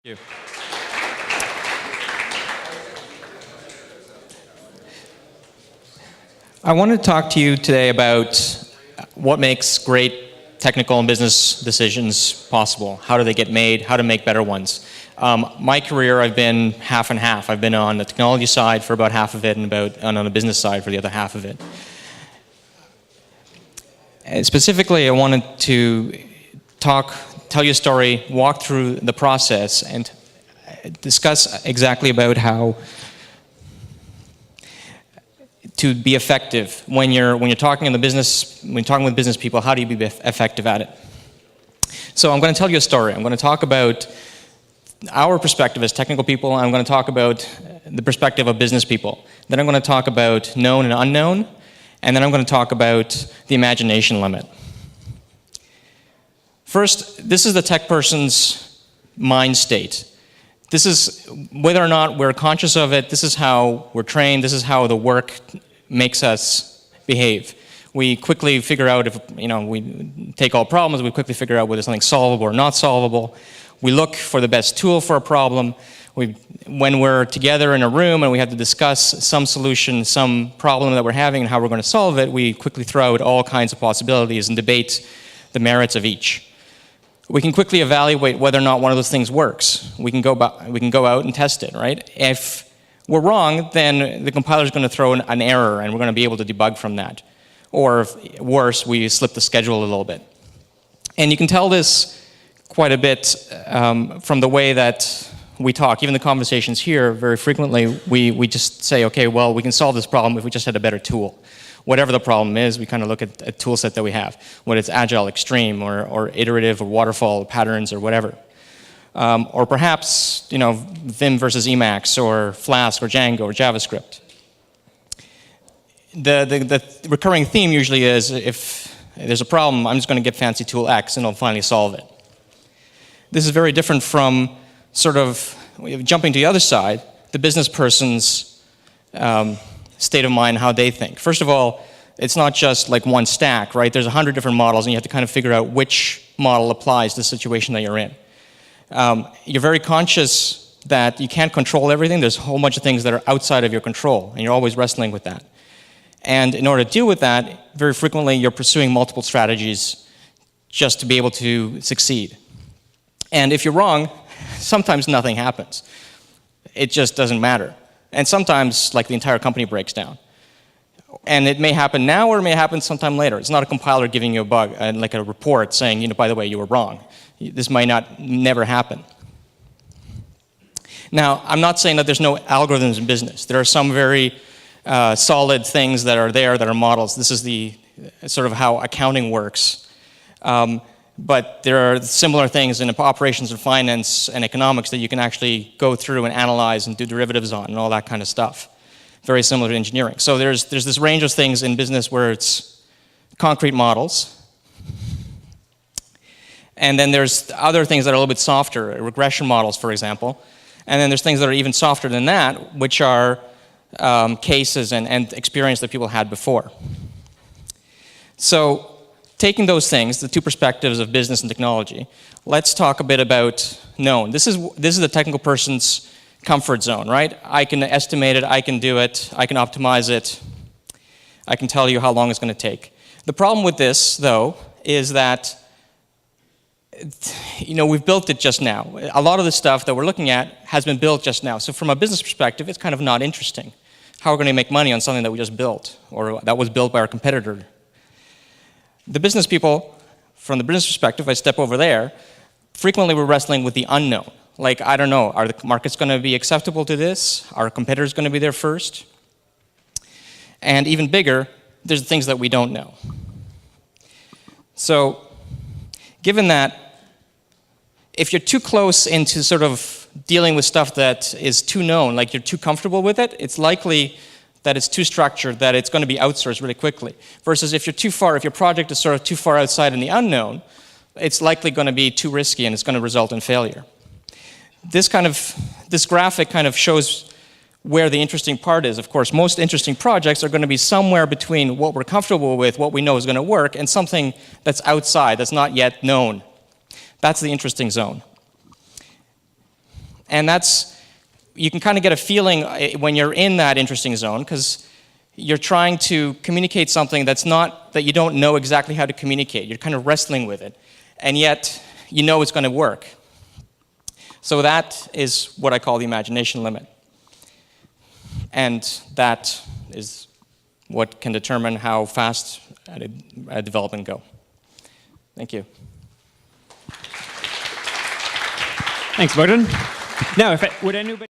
Thank you. I want to talk to you today about what makes great technical and business decisions possible. How do they get made? How to make better ones. My career, I've been half and half. I've been on the technology side for about half of it and on the business side for the other half of it. And specifically, I wanted to tell you a story, walk through the process, and discuss exactly about how to be effective when you're talking with business people. How do you be effective at it? So I'm going to tell you a story. I'm going to talk about our perspective as technical people. I'm going to talk about the perspective of business people. Then I'm going to talk about known and unknown, and then I'm going to talk about the imagination limit. First, this is the tech person's mind state. This is whether or not we're conscious of it. This is how we're trained. This is how the work makes us behave. We quickly figure out if, we take all problems, we quickly figure out whether something's solvable or not solvable. We look for the best tool for a problem. When we're together in a room and we have to discuss some solution, some problem that we're having and how we're going to solve it, we quickly throw out all kinds of possibilities and debate the merits of each. We can quickly evaluate whether or not one of those things works. We can go out and test it, right? If we're wrong, then the compiler is going to throw an error, and we're going to be able to debug from that. Or if, worse, we slip the schedule a little bit. And you can tell this quite a bit from the way that we talk. Even the conversations here, very frequently, we just say, okay, well, we can solve this problem if we just had a better tool. Whatever the problem is, we kind of look at a tool set that we have, whether it's agile, extreme, or iterative, or waterfall patterns, or whatever. Or perhaps, Vim versus Emacs, or Flask, or Django, or JavaScript. The recurring theme usually is, if there's a problem, I'm just going to get fancy tool X, and it'll finally solve it. This is very different from sort of jumping to the other side, the business person's state of mind, how they think. First of all, it's not just like one stack, right? There's 100 different models, and you have to kind of figure out which model applies to the situation that you're in. You're very conscious that you can't control everything. There's a whole bunch of things that are outside of your control, and you're always wrestling with that. And in order to deal with that, very frequently you're pursuing multiple strategies just to be able to succeed. And if you're wrong, sometimes nothing happens. It just doesn't matter. And sometimes, like, the entire company breaks down. And it may happen now, or it may happen sometime later. It's not a compiler giving you a bug, like a report saying, by the way, you were wrong. This might never happen. Now, I'm not saying that there's no algorithms in business. There are some very solid things that are there that are models. This is the sort of how accounting works. But there are similar things in operations and finance and economics that you can actually go through and analyze and do derivatives on and all that kind of stuff. Very similar to engineering. So there's this range of things in business where it's concrete models. And then there's other things that are a little bit softer, regression models, for example. And then there's things that are even softer than that, which are cases and experience that people had before. So taking those things, the two perspectives of business and technology, let's talk a bit about known. This is the technical person's comfort zone, right? I can estimate it, I can do it, I can optimize it, I can tell you how long it's going to take. The problem with this, though, is that we've built it just now. A lot of the stuff that we're looking at has been built just now. So from a business perspective, it's kind of not interesting. How are we going to make money on something that we just built, or that was built by our competitor? The business people, from the business perspective, I step over there, frequently we're wrestling with the unknown. Like, I don't know, are the markets going to be acceptable to this? Are competitors going to be there first? And even bigger, there's the things that we don't know. So, given that, if you're too close into sort of dealing with stuff that is too known, like you're too comfortable with it, it's likely that it's too structured, that it's going to be outsourced really quickly. Versus if you're too far, if your project is sort of too far outside in the unknown, it's likely going to be too risky and it's going to result in failure. This graphic kind of shows where the interesting part is. Of course, most interesting projects are going to be somewhere between what we're comfortable with, what we know is going to work, and something that's outside, that's not yet known. That's the interesting zone. And you can kind of get a feeling when you're in that interesting zone, because you're trying to communicate something that you don't know exactly how to communicate. You're kind of wrestling with it, and yet you know it's going to work. So that is what I call the imagination limit. And that is what can determine how fast a development go. Thank you. Thanks, Bogdan. Now, would anybody...